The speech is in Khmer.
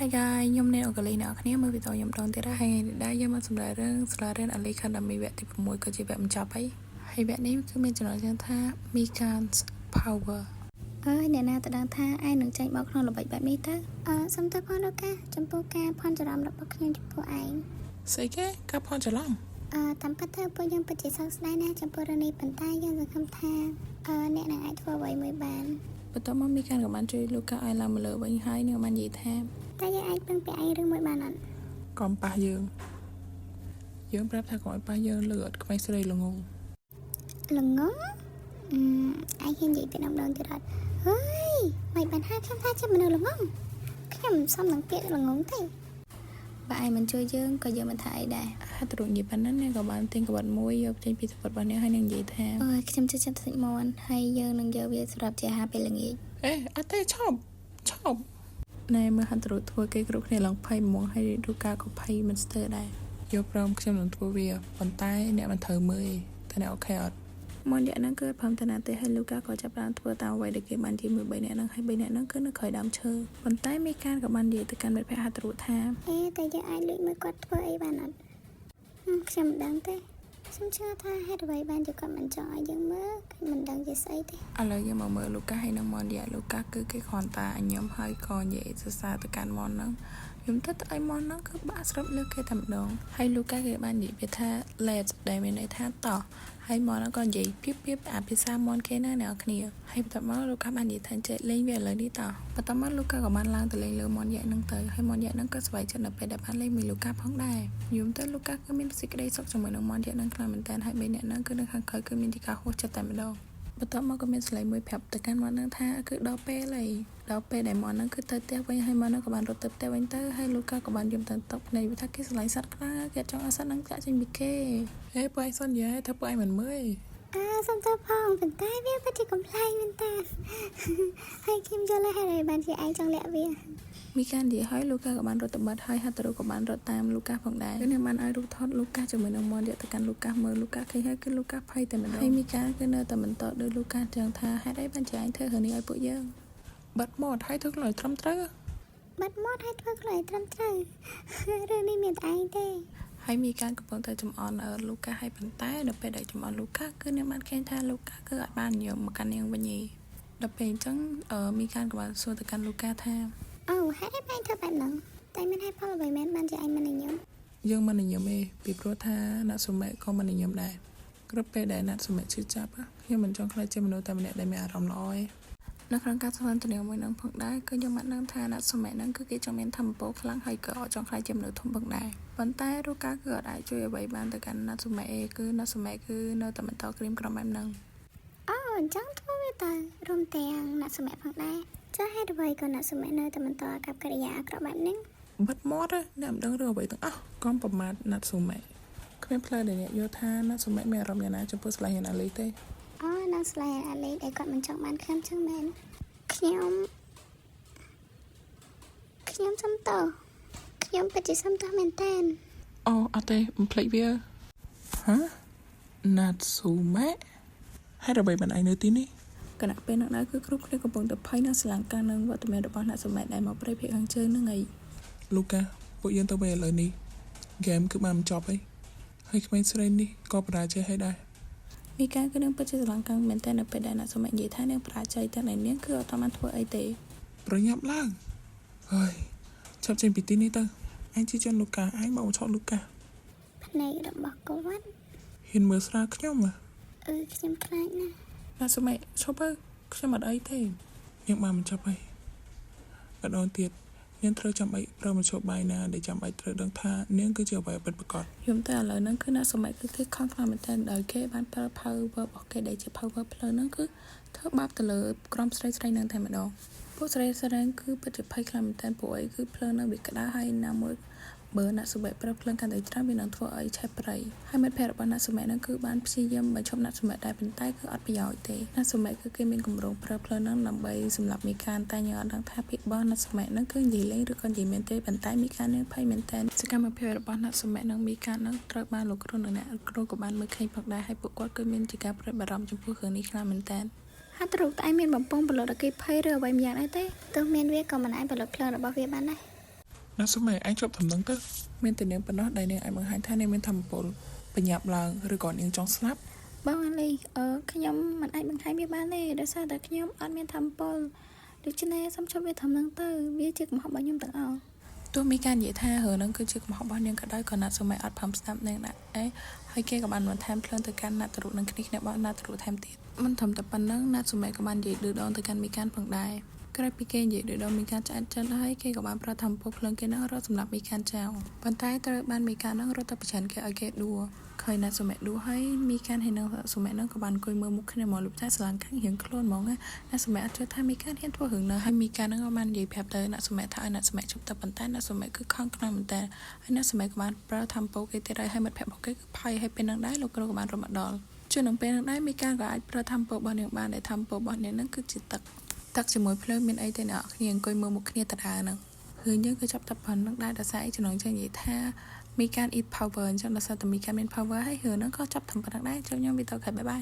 Hi guys ខ្ញុំនៅអូកាលីអ្នកគ្នាមើលវីដេអូខ្ញុំដងទៀតហើយដែលយើងមកសម្រាប់រឿង Slaren Academy វគ្គទី6ក៏ជាវគ្គបញ្ចប់ហើយវគ្គនេះគឺមានចំណងជើងថា Mikan's Power អ្នកណាទៅដឹងថាឯងនឹងចេញមកក្នុងល្បិចបែបនេះទៅសុំទោសផងលោកកាចំពោះការភ័ន្តច្រឡំរបស់ខ្ញុំចំពោះឯងស្អីគេការភ័ន្តច្រឡំតាមពិតទៅពួកយើងពិតជាសោកស្ដាយណាស់ចំពោះរឿងនេះប៉ុន្តែយើងសង្ឃឹមថាអ្នកនឹងអាចធ្វើអ្វីមួយបានបន្ទាប់មក Mikan ក៏បានជួយលោកកាឲ្យឡើងមកលើវិញហើយនឹងបាននិយាយថាតែយើងអាចពឹងពាក់ឯងរឿងមួយបានអត់កុំប៉ះយើងប្រាប់ថាកុំឲ្យប៉ះយើងលើអត់ក្មេងស្រីល្ងងឯងហ៊ាននិយាយពីម្ដងទៀតអត់ហើយមិនបានហៅខ្ញុំថាជាមនុស្សល្ងងខ្ញុំមិនសមនឹងពាក្យល្ងងទេបើឯងមិនជួយយើងក៏យើងមិនថាអីដែរហត្ថរូបនិយាយប៉ុណ្ណឹងអ្នកក៏បានទិញក្បត់មួយយកចេញពីស្ពុតរបស់អ្នកហើយនឹងនិយាយថាខ្ញុំជិះចិត្តសាច់មាន់ហើយយើងនឹងយកវាសម្រាប់ជាអាហារពេលល្ងាចអត់ទេឈប់ណែមើលហត្ថរូបធ្វើគេគ្រប់គ្នាឡើងភ័យហ្មងហើយរូបការក៏ភ័យមិនស្ទើរដែរយកព្រមខ្ញុំនឹងធ្វើវាប៉ុន្តែអ្នកមិនត្រូវមើលតែអ្នកអូខេអត់មកអ្នកហ្នឹងគឺព្រមតែណាទេហើយលូកាក៏ចាប់ផ្ដើមធ្វើតាមអ្វីដែលគេបាននិយាយមួយ3នាក់ហ្នឹងហើយ3នាក់ហ្នឹងគឺនៅក្រោយដើមឈើប៉ុន្តែមីកានក៏បាននិយាយទៅកាន់មិត្តភក្តិហត្ថរូបថាតែយើងអាចលួចមើលគាត់ធ្វើអីបានអត់ខ្ញុំមិនដឹងទេខ្ញុំជឿថាហេតុអ្វីបានជាគាត់មិនចង់ឲ្យយើងមើលខ្ញុំមិនដឹងជាស្អីទេឥឡូវយើងមកមើលលូកាហើយនឹងម៉នឌីលូកាគឺគេគ្រាន់តែញញឹមហើយក៏និយាយសរសើរទៅកាន់ម៉នហ្នឹងខ្ញុំទៅឲ្យម៉នហ្នឹងគឺបាក់ស្រុបលើគេតែម្ដងហើយលូកាគេបាននិយាយវាថា let's ដែលមានន័យថាតោះហើយម៉នហ្នឹងក៏និយាយពីអាភាសាម៉នគេណាអ្នកគ្នាហើយបន្ទាប់មកលូកាបាននិយាយថាចេះលេងវាឥឡូវនេះតោះបន្ទាប់មកលូកាក៏បានឡើងទៅលេងលើម៉នយ៉ាហ្នឹងទៅហើយម៉នយ៉ាហ្នឹងក៏ស្វែងចិត្តនៅពេលដែលបានលេងមួយលូកាផងដែរយំទៅលូកាគឺមានសេចក្តីសុខជាមួយនឹងម៉នយ៉ាហ្នឹងខ្លាំងមែនតើហើយ3នាក់ហ្នឹងគឺនៅខាងក្រោយគឺមានទីការហួសចិត្តតែម្ដងបន្ទាប់មកក៏មានស្លេងមួយប្រាប់ទៅកាន់ម៉នហ្នឹងថាគឺដល់ពេលដែលម៉នហ្នឹងគឺទៅផ្ទះវិញហើយម៉នហ្នឹងក៏បានរត់ទៅផ្ទះវិញទៅហើយលូកាក៏បានយំទៅតុកភ្នែកវាថាគេស្រឡាញ់សត្វខ្លាគេចង់ឲ្យសត្វហ្នឹងចាក់ចេញពីគេពួកឯងសន្យាថាពួកឯងមិនមើលសុំទោសផងប៉ុន្តែវាពិតជាកំ pl ែងមែនតើហើយខ្ញុំយល់ហើយបានជាឯងចង់លាក់វាមីកាននិយាយហើយលូកាក៏បានរត់ទៅបាត់ហើយហត្ថរូបក៏បានរត់តាមលូកាផងដែរគឺអ្នកបានឲ្យរូបថតលូកាជាមួយនឹងម៉នយកទៅកាន់លូកាមើលលូកាឃើញហើយគឺលូកាភ័យតែម្ដងហើយមីកានគឺនៅតែបន្តដោយលូកាចឹងថាហេតុអីបានជាឯងធ្វើរឿងនេះឲ្យពួកយើងបាត់មាត់ហើយធ្វើខ្លួនឲ្យត្រឹមត្រូវរឿងនេះមានតែឯងទេហើយមីកានកំពុងតែចំអន់លូកាហើយប៉ុន្តែដល់ពេលដែលចំអន់លូកាគឺអ្នកបានឃើញថាលូកាគឺអាចបានញោមមកកាន់នាងវិញទេដល់ពេលអញ្ចឹងមីកានក៏បានសួរទៅកាន់លូកាថាហេតុអីបានធ្វើបែបហ្នឹងតែមានហេតុផលអ្វីមែនបានជាឯងមិនញញឹមយើងមិនញញឹមទេពីព្រោះថាណាត់សុមេក៏មិនញញឹមដែរគ្រប់ពេលដែលណាត់សុមេឈឺចាប់ខ្ញុំមិនចង់ខ្លាចជាមនុស្សតែម្នាក់ដែលមានអារម្មណ៍ល្អទេនៅក្នុងការធ្វើទំនាក់មួយនឹងផងដែរគឺខ្ញុំបានដឹងថាណាត់សុមេហ្នឹងគឺគេចង់មានធម៌ពលខ្លាំងហើយក៏ចង់ខ្លាចជាមនុស្សធំផងដែរប៉ុន្តែរូកាគឺអត់អាចជួយអ្វីបានទៅកាន់ណាត់សុមេគឺណាត់សុមេគឺនៅតែបន្តក្រៀមក្រំបែបហ្នឹងអញ្ចឹងធ្វើវាទៅរួមទាំងណាត់សុមេផងដែរចុះហេតុអ្វីក៏ណាត់សុមេនៅតែបន្តកັບកិរិយាអាក្រក់បែបនេះបាត់មាត់អ្នកមិនដឹងរឿងអ្វីទាំងអស់កុំប្រមាថណាត់សុមេគ្មានផ្លូវដែលអ្នកយល់ថាណាត់សុមេមានអារម្មណ៍យ៉ាងណាចំពោះស្លាយអាលីទេណាស្លាយអាលីដែលគាត់មិនចង់បានខ្ញុំចឹងមែនខ្ញុំសុំទោសខ្ញុំពិតជាសុំទោសមែនតើអត់ទេមិនភ្លេចវាណាត់សុមេហេតុអ្វីបានឯងនៅទីនេះគណៈពេលនោះគឺគ្រប់គ្នាកំពុងតែភ័យនឹងស្លងការនឹងវត្តមានរបស់អ្នកសុមេដែលមកព្រៃភៀកខាងជើងហ្នឹងឯងលូកាពួកយើងទៅវិញឥឡូវនេះហ្គេមគឺបានបញ្ចប់ហើយក្មេងស្រីនេះក៏បរាជ័យហើយដែរមីកាគឺនឹងពិតជាស្លងការមែនតើនៅពេលដែលអ្នកសុមេនិយាយថានឹងបរាជ័យតែនាងគឺអត់តាមធ្វើអីទេប្រញាប់ឡើងហើយចាប់ចេញពីទីនេះទៅអញជាជនលូកាអញមកឆក់លូកាភ្នែករបស់គាត់ហ៊ានមើលស្រាខ្ញុំខ្ញុំខ្លាចណាស់ណាសុមេឈប់ទៅខ្ញុំអត់អីទេយើងបានបញ្ចប់ហើយម្ដងទៀតនាងត្រូវចាំបាច់ប្រើមធ្យោបាយណាដែលចាំបាច់ត្រូវដឹងថានាងគឺជាអ្វីពិតប្រាកដយំតែឥឡូវហ្នឹងគឺណាសុមេគឺគេខំខ្លាំងមែនតើដោយគេបានប្រើ power របស់គេដែលជា power ផ្លូវហ្នឹងគឺធ្វើបាបទៅលើក្រុមស្រីហ្នឹងតែម្ដងពួកស្រីគឺពិតជាភ័យខ្លាំងមែនតើពួកអីគឺផ្លូវហ្នឹងវាក្តៅហើយណាមួយបើណាសុមេប្រើភ្លើងកាន់តែច្រើនវានឹងធ្វើឲ្យឆេះប្រៃហើយមិត្តភ័ក្តិរបស់ណាសុមេហ្នឹងគឺបានព្យាយាមបញ្ឈប់ណាសុមេដែរប៉ុន្តែគឺអត់ប្រយោជន៍ទេណាសុមេគឺគេមានគម្រោងប្រើភ្លើងហ្នឹងដើម្បីសម្រាប់មីកានតែយើងអត់ដឹងថាពីរបស់ណាសុមេហ្នឹងគឺនិយាយលេងឬក៏និយាយមែនទេប៉ុន្តែមីកាននឹងភ័យមែនតើសកម្មភាពរបស់ណាសុមេនិងមីកានហ្នឹងត្រូវបានលោកគ្រូនិងអ្នកគ្រូក៏បានមើលឃើញផងដែរហើយពួកគាត់គឺមានជាការព្រួយបារម្ភចំពោះរឿងនេះខ្លាំងមែនតើហត្ថរូបតែមានបំពង់ប្លុតអគិភ័យឬអ្វីម្យ៉ាងដែរទេទោះមានវាក៏មិនអាចប្លុតភ្លើងរបស់វាបានដែរ ណាស់សម័យអញជប់ដំណឹងទៅមានតែនាងប៉ុណ្ណោះដែលនាងឲ្យបង្ហាញថានាងមានធម៌ពលបញ្ញាប់ឡើងឬក៏នាងចង់ស្លាប់ បងអាលីខ្ញុំមិនអាចបង្ហាញវាបានទេដោយសារតែខ្ញុំអត់មានធម្មពលដូច្នេះសូមជប់វាធំនឹងទៅវាជាកំហុសរបស់ខ្ញុំទាំងអស់ ទោះមានការនិយាយថារឿងហ្នឹងគឺជាកំហុសរបស់នាងក៏ដោយក៏ណាត់សម័យអត់ផំស្ដាប់នាងណាអេហើយគេក៏បានបន្ថែមភ្លើងទៅកាន់ណាត់តរុនឹងគ្នាបោះណាត់តរុថែមទៀតមិនធំតែប៉ុណ្្នឹងណាត់សម័យក៏បាននិយាយឌឺដងទៅកាន់មីកានផងដែរក្រោយពីគេនិយាយឌឺដងមីកានឆ្អែតចិនហើយគេក៏បានប្រត់ធម្មពលភ្លើងគេនឹងរត់សម្រាប់មីកានចោលប៉ុន្តែត្រូវបានមីកាននឹងរត់ទៅប្រឆាំងគេឲ្យគេដួលឃើញណាត់សម័យដួលហើយមីកានហើយនឹងសម័យនឹងក៏បានអង្គុយមើលមុខគ្នាមកលុបតែស្រឡាញ់ខាងរៀងខ្លួនហ្មងណាសម័យអត់ជឿថាមីកានហ៊ានធ្វើរឿងនោះហើយមីកាននឹងក៏បាននិយាយប្រាប់ទៅណាសម័យថាឲ្យណាសម័យជប់ទៅប៉ុន្តែណាសម័យគឺខំខ្លាំងមែនតើហើយណាសម័យក៏បានប្រើធម្មពលគេទៀតហើយមិត្តភក្តិរបស់គេគឺផាយហើយពេលនឹងដែរលោកគ្រូក៏បានរំមកដល់ជួយនឹងពេលនឹងដែរមីកានក៏អាចប្រើធម្មពលរបស់នាងបានដែលធម្មពលរបស់នាងនឹងគឺជាទឹកជាមួយភ្លើងមានអីទេអ្នកគ្នាអង្គុយមើលមុខគ្នាដដែលហ្នឹងរឿងយើងគឺចាប់តែប៉ុណ្្នឹងដែរដោយសារអីចំណងចឹងនិយាយថាមីកាន eat power អញ្ចឹងដោយសារតែមីកានមាន power ហើយរឿងហ្នឹងក៏ចាប់តែប៉ុណ្្នឹងដែរចូលខ្ញុំវីដេអូខេបាយបាយ